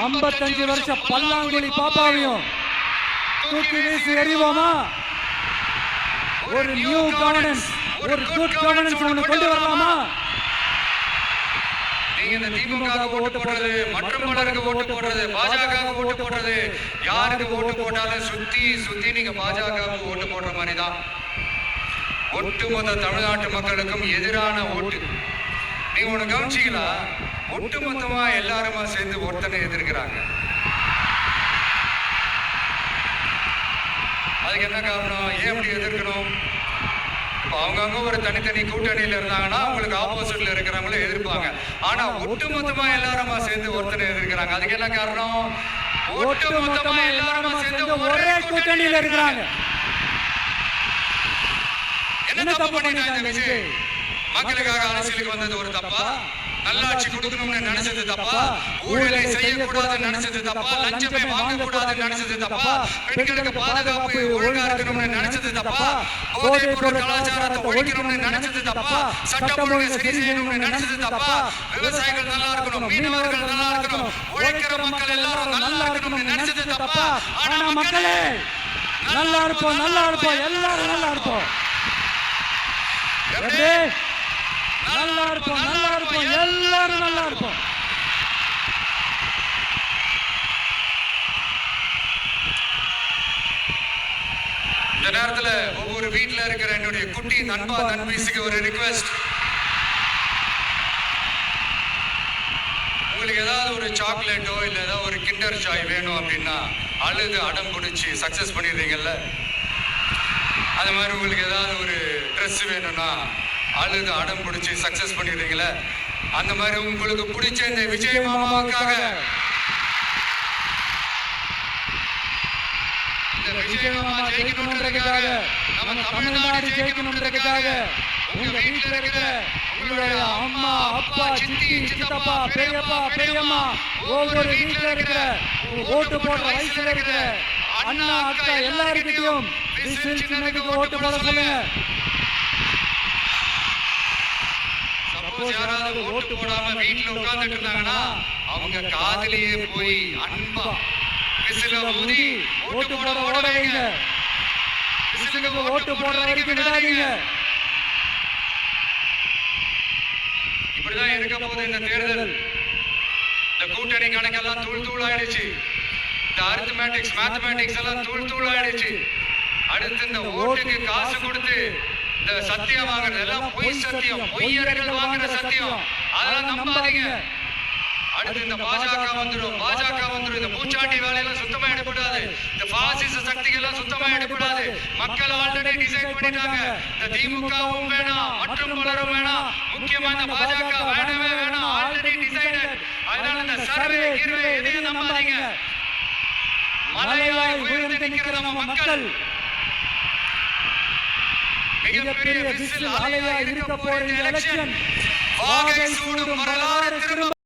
55 வருஷம் பல்லாங்குழி பாப்பாவையும் தூக்கி வீசி எறிவோமா? ஒரு நியூ கவர்னன்ஸ், ஒரு குட் கவர்னன்ஸ் ஒன்று கொண்டு வரலாமா? நீங்க இந்த திமுக ஓட்டு போடுறது, மற்றும் பலருக்கு ஓட்டு போடுறது, பாஜக ஓட்டு போடுறது, யாருக்கு ஓட்டு போட்டாலும் சுத்தி சுத்தி நீங்க பாஜகவுக்கு ஓட்டு போடுற மாதிரி தான். ஒட்டுமொத்த தமிழ்நாட்டு மக்களுக்கும் எதிரான ஓட்டு. நீங்க ஒண்ணு கவனிச்சீங்களா? ஒட்டுமொத்தமா எல்லாருமா சேர்ந்து ஒருத்தனை எதிர்க்கிறாங்க. அதுக்கு என்ன காரணம்? ஏன் அப்படி எதிர்க்கணும்? அவங்கவுங்க ஒரு தனித்தனி கூட்டணியில இருந்தாங்கன்னா அவங்களுக்கு ஆப்போசிட்ல இருக்கிறவங்கள எதிர்ப்பாங்க. ஆனா ஒட்டுமொத்தமா எல்லாருமா சேர்ந்து ஒருத்தனை எதிர்க்கிறாங்க. அதுக்கு என்ன காரணம்? ஒட்டுமொத்தமா எல்லாருமா சேர்ந்து ஒரே கூட்டணியில இருக்கிறாங்க. என்ன தப்பு பண்ணிட்டாங்க விஜய்? மக்களுக்காக அரசியலுக்கு வந்தது ஒரு தப்பா? நல்லாட்சி கொடுக்கணும்னு நினைச்சது தப்பா? ஊழலை செய்யக்கூடாதுன்னு நினைச்சது தப்பா? லஞ்சமே வாங்கக்கூடாதுன்னு நினைச்சது தப்பா? பெண்களுக்கு பாதுகாப்பு ஒழுங்கா இருக்கணும்னு நினைச்சது தப்பா? போதைப் பொருள் கலாச்சாரத்தை ஒழிக்கணும்னு நினைச்சது தப்பா? சட்டம் ஒழுங்கை சரி செய்யணும்னு நினைச்சது தப்பா? விவசாயிகள் நல்லா இருக்கணும், மீனவர்கள் நல்லா இருக்கணும், உழைக்கிற மக்கள் எல்லாரும் நல்லா இருக்கணும்னு நினைச்சது தப்பா? ஆனா மக்களே நல்லா இருப்போம், நல்லா இருப்போம், எல்லாரும் நல்லா இருப்போம். நல்லா இருப்போம், நல்லா இருப்போம், எல்லாரும் நல்லா இருப்போம். இந்த நேரத்துல ஒவ்வொரு வீட்டுல இருக்கிற என்னுடைய குட்டி நண்பா நண்பீஸுக்கு ஒரு ரிக்வெஸ்ட். உங்களுக்கு ஏதாவது ஒரு சாக்லேட்டோ இல்ல ஏதாவது ஒரு கிண்டர் சாய் வேணும் அப்படின்னா அழுது அடம் பிடிச்சி சக்சஸ் பண்ணிடுறீங்கல்ல, அது மாதிரி உங்களுக்கு ஏதாவது ஒரு ட்ரெஸ் வேணும்னா அழுது அடம் பிடிச்சி சக்சஸ் பண்ணிடுறீங்களே, அந்த மாதிரி உங்களுக்கு பிடிச்ச இந்த விஜய் மாமாவுக்காக, இந்த விஜய் மாமா ஜெயிக்கணும்ன்றதுக்காக, நம்ம தமிழ்நாடு ஜெயிக்கணும்ன்றதுக்காக உங்க வீட்டுல இருக்கிற உங்களுடைய அம்மா, அப்பா, சித்தி, சித்தப்பா, பெரியப்பா, பெரியம்மா, ஒவ்வொரு வீட்டுல இருக்கிற ஓட்டு போடுற வயசுல இருக்கிற அண்ணா, அக்கா எல்லாருக்கிட்டையும் சின்னதுக்கு ஓட்டு போட சொல்லுங்க. யாராவது ஓட்டு போடாம வீட்டுல உட்கார்ந்துட்டு இருந்தாங்கன்னா அவங்க காதலியே போய் அன்பா விசில ஊதி ஓட்டு போட ஓட வைங்க. விசிலுக்கு ஓட்டு போடுற வரைக்கும் விடாதீங்க. இப்படிதான் இருக்க போது இந்த தேர்தல். இந்த கூட்டணி கணக்கெல்லாம் தூள் தூள் ஆயிடுச்சு. இந்த அரித்மெட்டிக்ஸ், மேத்தமேட்டிக்ஸ் எல்லாம் தூள் தூள் ஆயிடுச்சு. அடுத்து இந்த ஓட்டுக்கு காசு கொடுத்து இந்த சத்தியம் வாங்குறது எல்லாம் பொய் சத்தியம், பொய்யர்கள் வாங்குற சத்தியம், அதெல்லாம் நம்பாதீங்க. அடுத்து இந்த பாஜக வந்துடும், பாஜக வந்துடும். இந்த பூச்சாண்டி வேலையெல்லாம் சுத்தமா எடுக்கூடாது. இந்த பாசிச சக்திகள் எல்லாம் சுத்தமா எடுக்கூடாது. மக்கள் ஆல்ரெடி டிசைட் பண்ணிட்டாங்க. இந்த திமுகவும் வேணாம், மற்றும் பலரும் வேணாம், முக்கியமா இந்த பாஜக வேணவே வேணாம், ஆல்ரெடி டிசைடட். அதனால இந்த சர்வே கிர்வே எதையும் நம்பாதீங்க. மலையாய் உயர்ந்து நிற்கிற நம்ம மக்கள் மிகப்பெரிய விசில் அலையா இருக்க போற எலெக்ஷன் வாகை சூடும் வரலாறு திரும்ப